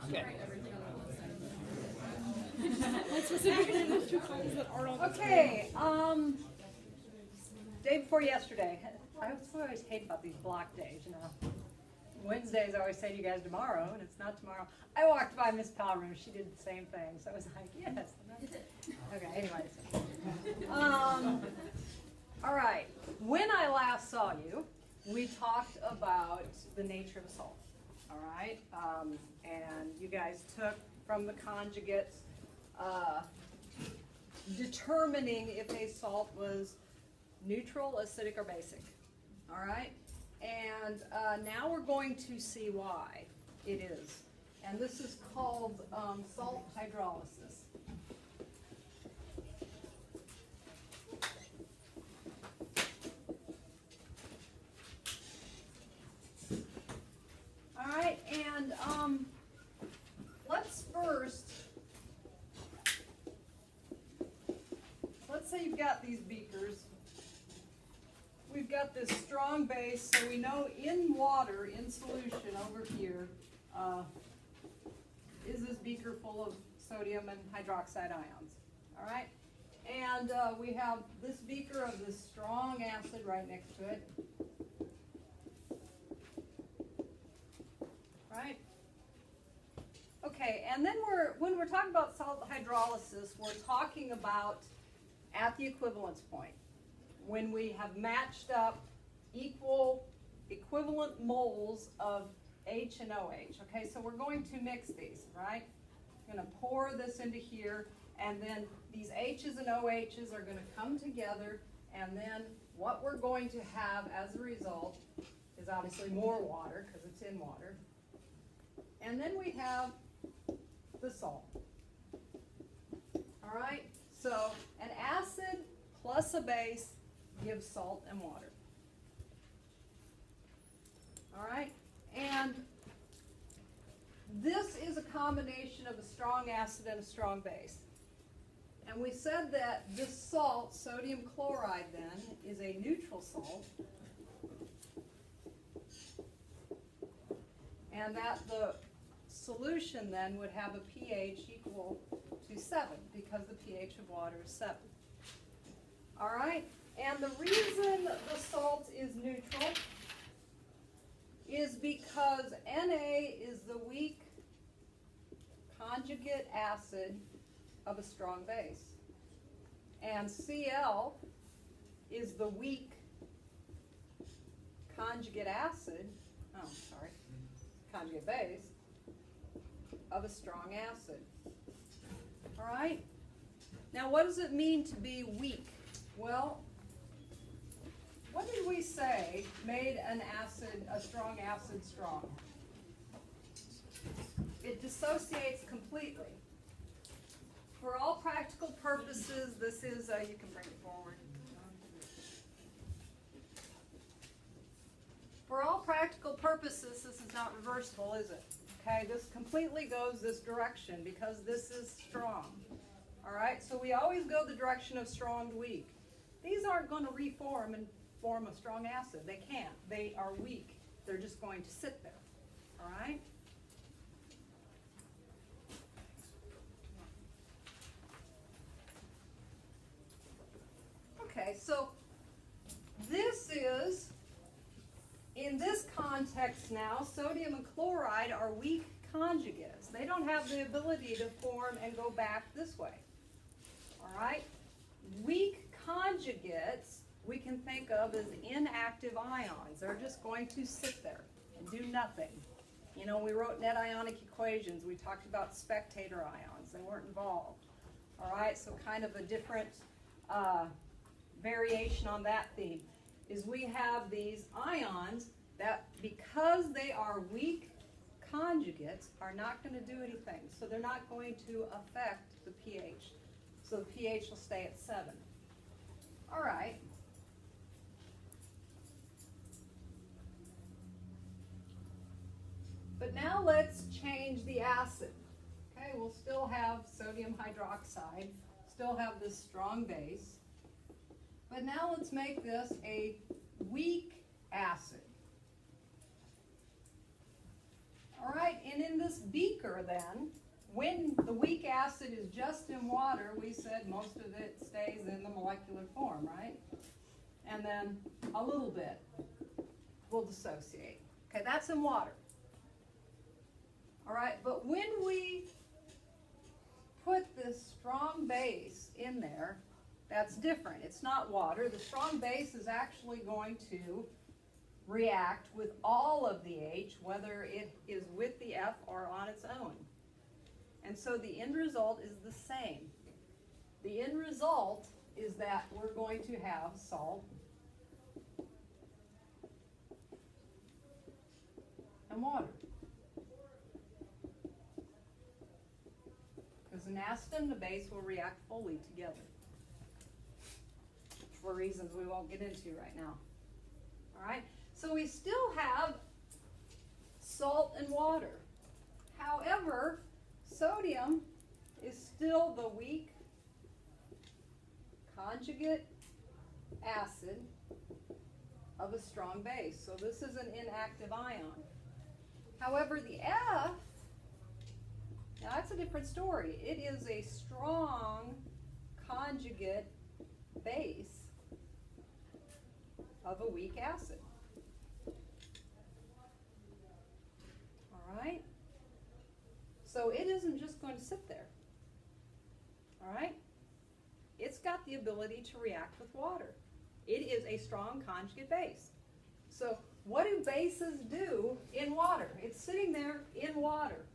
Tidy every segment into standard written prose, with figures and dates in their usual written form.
Okay. Okay, day before yesterday. I always hate about these block days, you know. Wednesdays I always say to you guys tomorrow, and it's not tomorrow. I walked by Miss Palmer, she did the same thing, so I was like, yes. Okay, anyways. All right, when I last saw you, we talked about the nature of a salt, all right? And you guys took from the conjugates, determining if a salt was neutral, acidic, or basic, all right? And now we're going to see why it is. And this is called salt hydrolysis. All right, and let's say you've got these beakers. We've got this strong base, so we know in water, in solution over here, is this beaker full of sodium and hydroxide ions, all right? And we have this beaker of this strong acid right next to it, right? Okay, and then when we're talking about salt hydrolysis, we're talking about at the equivalence point, when we have matched up equivalent moles of H and OH. Okay, so we're going to mix these, right? I'm going to pour this into here, and then these H's and OH's are going to come together, and then what we're going to have as a result is obviously more water, because it's in water. And then we have the salt. All right, so an acid plus a base gives salt and water. All right, and this is a combination of a strong acid and a strong base. And we said that this salt, sodium chloride then, is a neutral salt. And that the solution then would have a pH equal to 7, because the pH of water is 7. All right, and the reason the salt is neutral is because Na is the weak conjugate acid of a strong base, and Cl is the weak conjugate base of a strong acid. All right? Now, what does it mean to be weak? Well, what did we say made a strong acid strong? It dissociates completely. For all practical purposes, this is, you can bring it forward. For all practical purposes, this is not reversible, is it? Okay, this completely goes this direction because this is strong. All right, so we always go the direction of strong to weak. These aren't going to reform and form a strong acid. They can't. They are weak. They're just going to sit there. All right? Okay, so this is, in this context now, sodium and chloride are weak conjugates. They don't have the ability to form and go back this way. All right? Weak conjugates we can think of as inactive ions. They're just going to sit there and do nothing. You know, we wrote net ionic equations. We talked about spectator ions. They weren't involved. All right, so kind of a different variation on that theme is we have these ions that, because they are weak conjugates, are not going to do anything. So they're not going to affect the pH. So the pH will stay at 7. All right. But now let's change the acid. Okay, we'll still have sodium hydroxide, still have this strong base. But now let's make this a weak acid. All right, and in this beaker then, when the weak acid is just in water, we said most of it stays in the molecular form, right? And then a little bit will dissociate. Okay, that's in water. All right, but when we put this strong base in there, that's different. It's not water. The strong base is actually going to react with all of the H, whether it is with the F or on its own. And so the end result is the same. The end result is that we're going to have salt and water. Because an acid and the base will react fully together for reasons we won't get into right now. All right? So we still have salt and water. However, sodium is still the weak conjugate acid of a strong base. So this is an inactive ion. However, the F, now that's a different story. It is a strong conjugate base of a weak acid. All right? So it isn't just going to sit there. All right? It's got the ability to react with water. It is a strong conjugate base. So what do bases do in water? It's sitting there in water.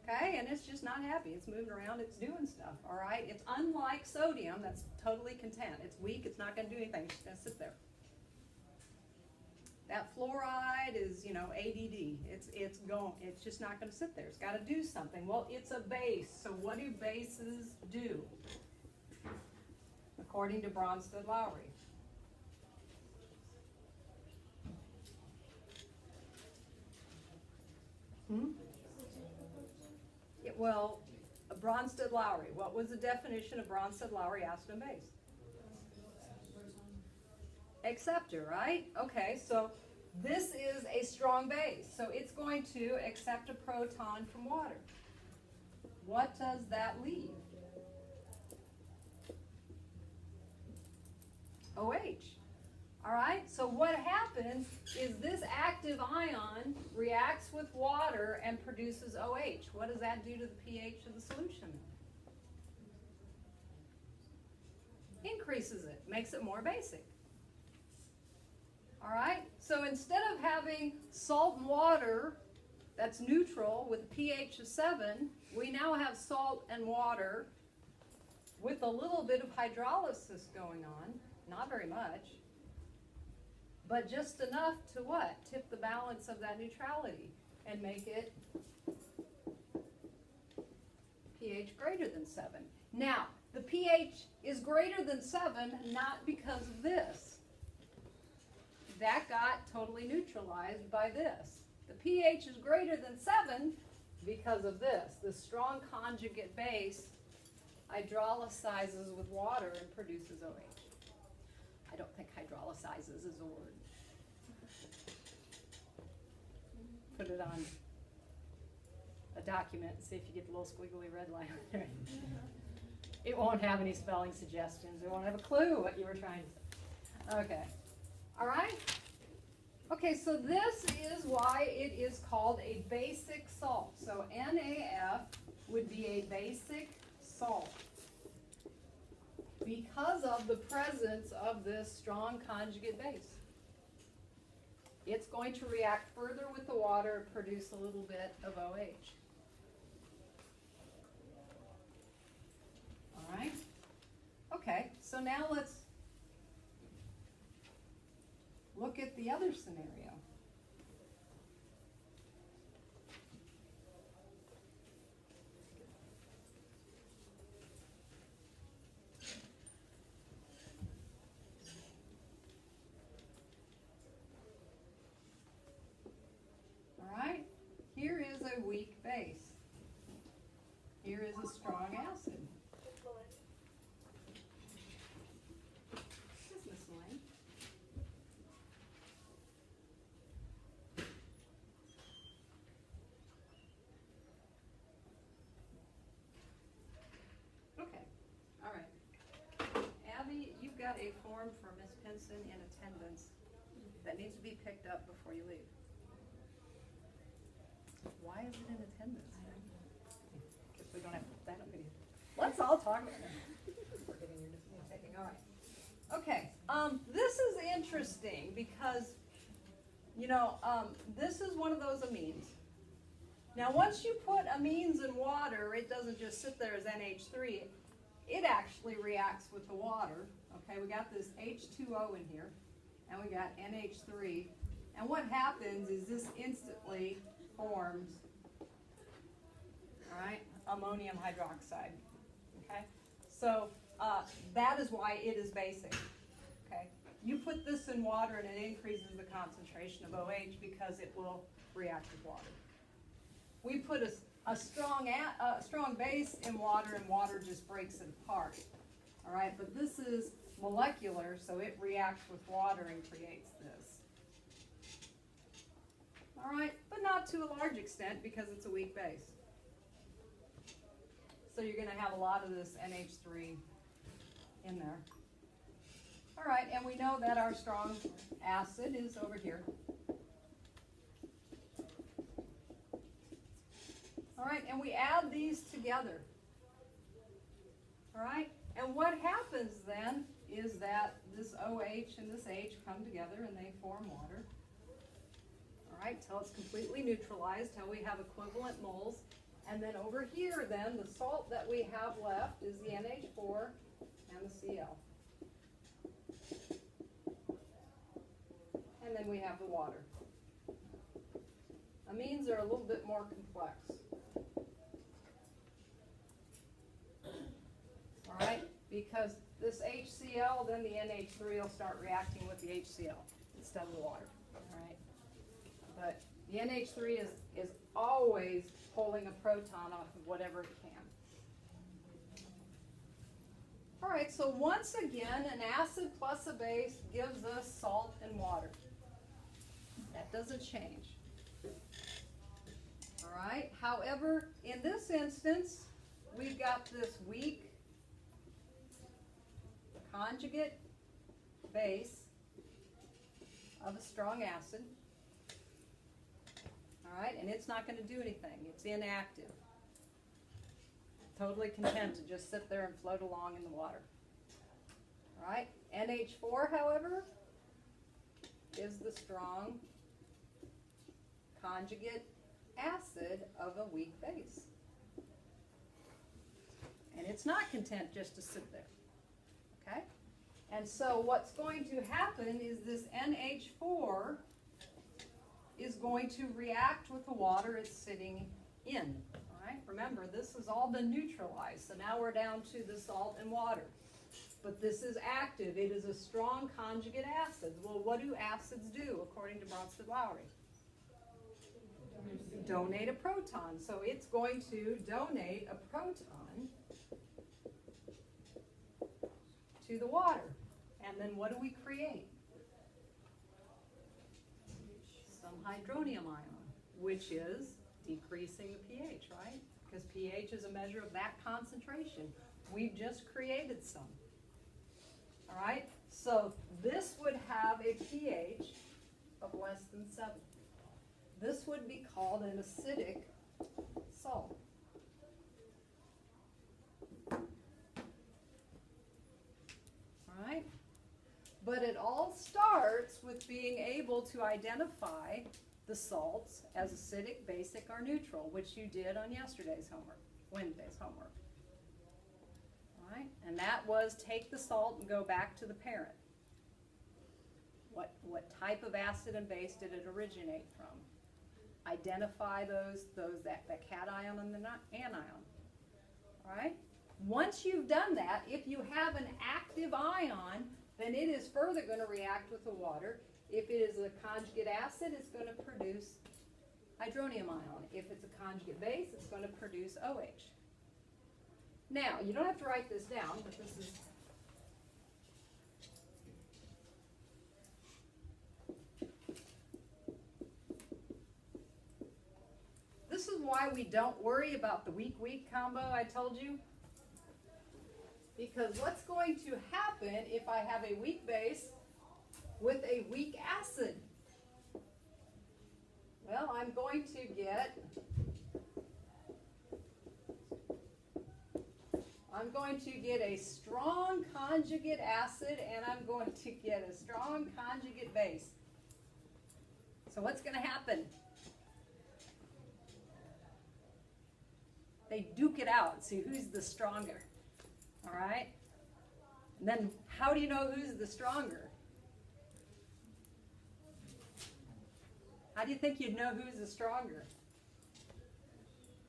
Okay, and it's just not happy. It's moving around, it's doing stuff, all right? It's unlike sodium that's totally content. It's weak, it's not going to do anything, it's just going to sit there. That fluoride is, you know, ADD. It's just not going to sit there. It's got to do something. Well, it's a base. So what do bases do? According to Bronsted-Lowry. Yeah, well, Bronsted-Lowry. What was the definition of Bronsted-Lowry acid and base? Acceptor, right? Okay, so this is a strong base. So it's going to accept a proton from water. What does that leave? OH. All right, so what happens is this active ion reacts with water and produces OH. What does that do to the pH of the solution? Increases it, makes it more basic. All right, so instead of having salt and water that's neutral with a pH of 7, we now have salt and water with a little bit of hydrolysis going on, not very much, but just enough to what? Tip the balance of that neutrality and make it pH greater than 7. Now, the pH is greater than 7 not because of this. That got totally neutralized by this. The pH is greater than 7 because of this. The strong conjugate base hydrolyzes with water and produces OH. I don't think hydrolyzes is a word. Put it on a document and see if you get the little squiggly red line on there. It won't have any spelling suggestions. It won't have a clue what you were trying to say. Okay. All right? Okay, so this is why it is called a basic salt. So NaF would be a basic salt because of the presence of this strong conjugate base. It's going to react further with the water and produce a little bit of OH. All right? Okay, so now let's look at the other scenario. All right, here is a weak base. Here is a strong acid. Henson in attendance that needs to be picked up before you leave? Why is it in attendance? Guess we don't have to put that up here. Let's all talk about it. We're getting your decision taking. All right. Okay. This is interesting because, you know, this is one of those amines. Now, once you put amines in water, it doesn't just sit there as NH3. It actually reacts with the water. Okay, we got this H2O in here, and we got NH3. And what happens is this instantly forms, all right, ammonium hydroxide. Okay, so that is why it is basic. Okay, you put this in water and it increases the concentration of OH because it will react with water. We put a strong base in water and water just breaks it apart. All right, but this is molecular, so it reacts with water and creates this. All right, but not to a large extent because it's a weak base. So you're going to have a lot of this NH3 in there. All right, and we know that our strong acid is over here. All right, and we add these together. All right, and what happens then is that this OH and this H come together and they form water. All right, till it's completely neutralized, till we have equivalent moles. And then over here, then, the salt that we have left is the NH4 and the Cl. And then we have the water. Amines are a little bit more complex. All right, because this HCl, then the NH3 will start reacting with the HCl instead of the water. All right, but the NH3 is always pulling a proton off of whatever it can. All right, so once again, an acid plus a base gives us salt and water. That doesn't change. All right, however, in this instance, we've got this weak conjugate base of a strong acid. All right, and it's not going to do anything. It's inactive. Totally content to just sit there and float along in the water. All right, NH4, however, is the strong conjugate acid of a weak base. And it's not content just to sit there. Okay? And so what's going to happen is this NH4 is going to react with the water it's sitting in. All right? Remember, this has all been neutralized. So now we're down to the salt and water. But this is active. It is a strong conjugate acid. Well, what do acids do according to Bronsted-Lowry? Donate a proton. So it's going to donate a proton to the water. And then what do we create? Some hydronium ion, which is decreasing the pH, right? Because pH is a measure of that concentration. We've just created some. All right? So this would have a pH of less than 7. This would be called an acidic salt. All right? But it all starts with being able to identify the salts as acidic, basic, or neutral, which you did on yesterday's homework, Wednesday's homework. All right? And that was take the salt and go back to the parent. What type of acid and base did it originate from? Identify that cation and the anion. All right? Once you've done that, if you have an active ion, then it is further going to react with the water. If it is a conjugate acid, it's going to produce hydronium ion. If it's a conjugate base, it's going to produce OH. Now, you don't have to write this down, but this is why we don't worry about the weak-weak combo I told you. Because what's going to happen if I have a weak base with a weak acid? Well, I'm going to get a strong conjugate acid, and I'm going to get a strong conjugate base. So what's going to happen? They duke it out, see who's the stronger. All right? And then how do you know who's the stronger? How do you think you'd know who's the stronger?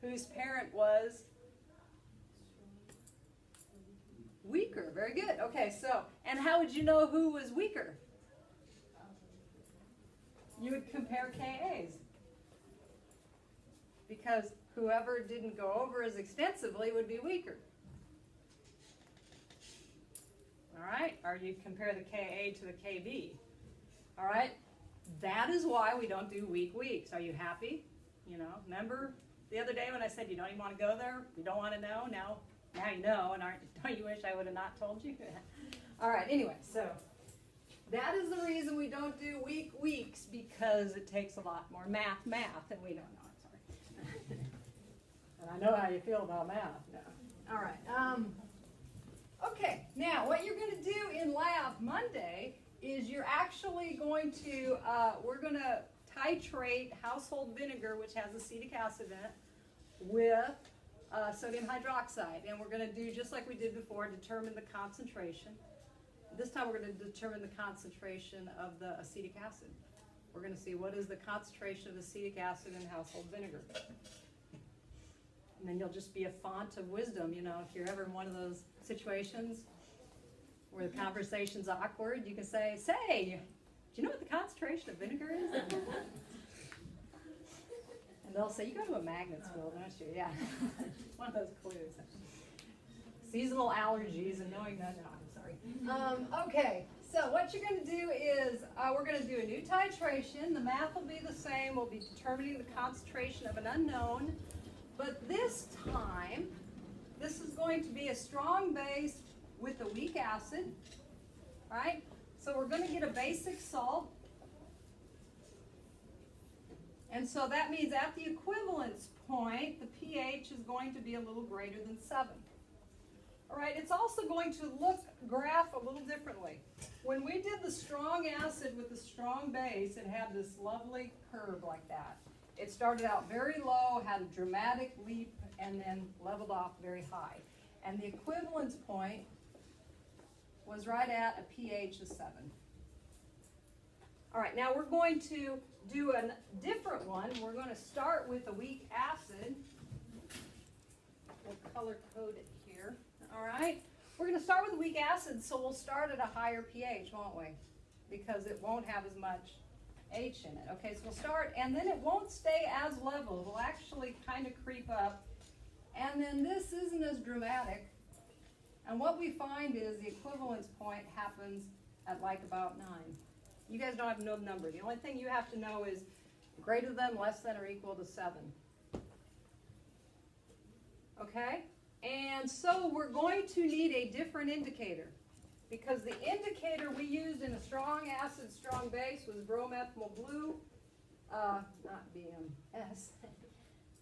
Whose parent was weaker? Very good. Okay, so, and how would you know who was weaker? You would compare KAs. Because whoever didn't go over as extensively would be weaker. All right? Or you compare the KA to the KB. All right? That is why we don't do weak weeks. Are you happy? You know, remember the other day when I said you don't even want to go there? You don't want to know? Now you know, and don't you wish I would have not told you? All right, anyway, so that is the reason we don't do weak weeks, because it takes a lot more math, and we don't know. Sorry. And I know how you feel about math. No. All right. Okay, now what you're going to do in lab Monday is you're actually going to, we're going to titrate household vinegar, which has acetic acid in it, with sodium hydroxide. And we're going to do, just like we did before, determine the concentration. This time we're going to determine the concentration of the acetic acid. We're going to see what is the concentration of acetic acid in household vinegar. And then you'll just be a font of wisdom, you know, if you're ever in one of those situations where the conversation's awkward, you can say, do you know what the concentration of vinegar is? And they'll say, you go to a magnet school, don't you? Yeah. One of those clues. Seasonal allergies and knowing that. No, I'm sorry. Okay, so what you're going to do is we're going to do a new titration. The math will be the same. We'll be determining the concentration of an unknown. But this time, this is going to be a strong base with a weak acid, right? So we're going to get a basic salt. And so that means at the equivalence point, the pH is going to be a little greater than 7. All right, it's also going to graph a little differently. When we did the strong acid with the strong base, it had this lovely curve like that. It started out very low, had a dramatic leap, and then leveled off very high. And the equivalence point was right at a pH of 7. All right, now we're going to do a different one. We're going to start with a weak acid. We'll color code it here. All right, we're going to start with a weak acid, so we'll start at a higher pH, won't we? Because it won't have as much H in it. Okay, so we'll start, and then it won't stay as level. It will actually kind of creep up, and then this isn't as dramatic. And what we find is the equivalence point happens at like about 9. You guys don't have to know the number. The only thing you have to know is greater than, less than, or equal to 7. Okay? And so we're going to need a different indicator, because the indicator we used in a strong acid, strong base was bromethyl blue, not BMS.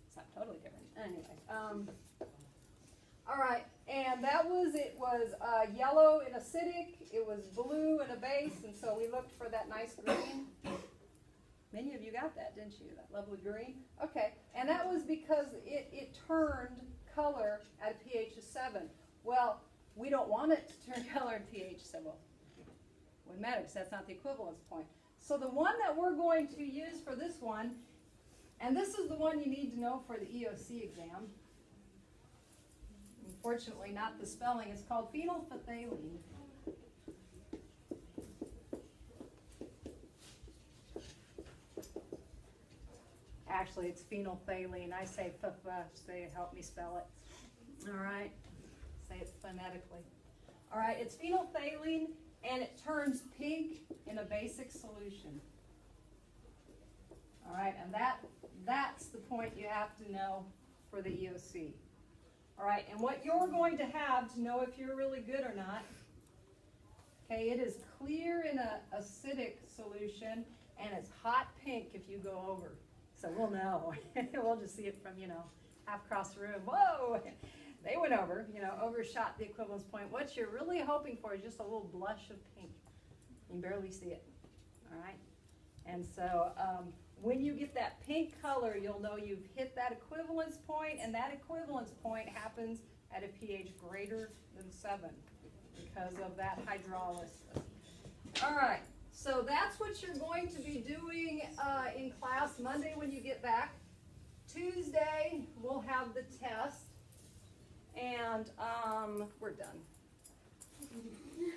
It's not totally different. Anyway, all right, and it was yellow and acidic, it was blue and a base, and so we looked for that nice green. Many of you got that, didn't you? That lovely green? Okay, and that was because it turned color at a pH of 7. Well, we don't want it to turn color at pH 7. Well, wouldn't matter because that's not the equivalence point. So the one that we're going to use for this one, and this is the one you need to know for the EOC exam. Unfortunately, not the spelling. It's called phenolphthalein. Actually, it's phenolphthalein. I say say help me spell it. All right. Say it phonetically. All right, it's phenolphthalein, and it turns pink in a basic solution. All right, and that's the point you have to know for the EOC. All right, and what you're going to have to know if you're really good or not Okay, it is clear in a acidic solution, and it's hot pink if you go over. So we'll know. We'll just see it from, half across the room. Whoa, they went over, overshot the equivalence point. What you're really hoping for is just a little blush of pink. You can barely see it, all right? And so when you get that pink color, you'll know you've hit that equivalence point, and that equivalence point happens at a pH greater than 7 because of that hydrolysis. All right, so that's what you're going to be doing in class Monday when you get back. Tuesday, we'll have the test, and we're done.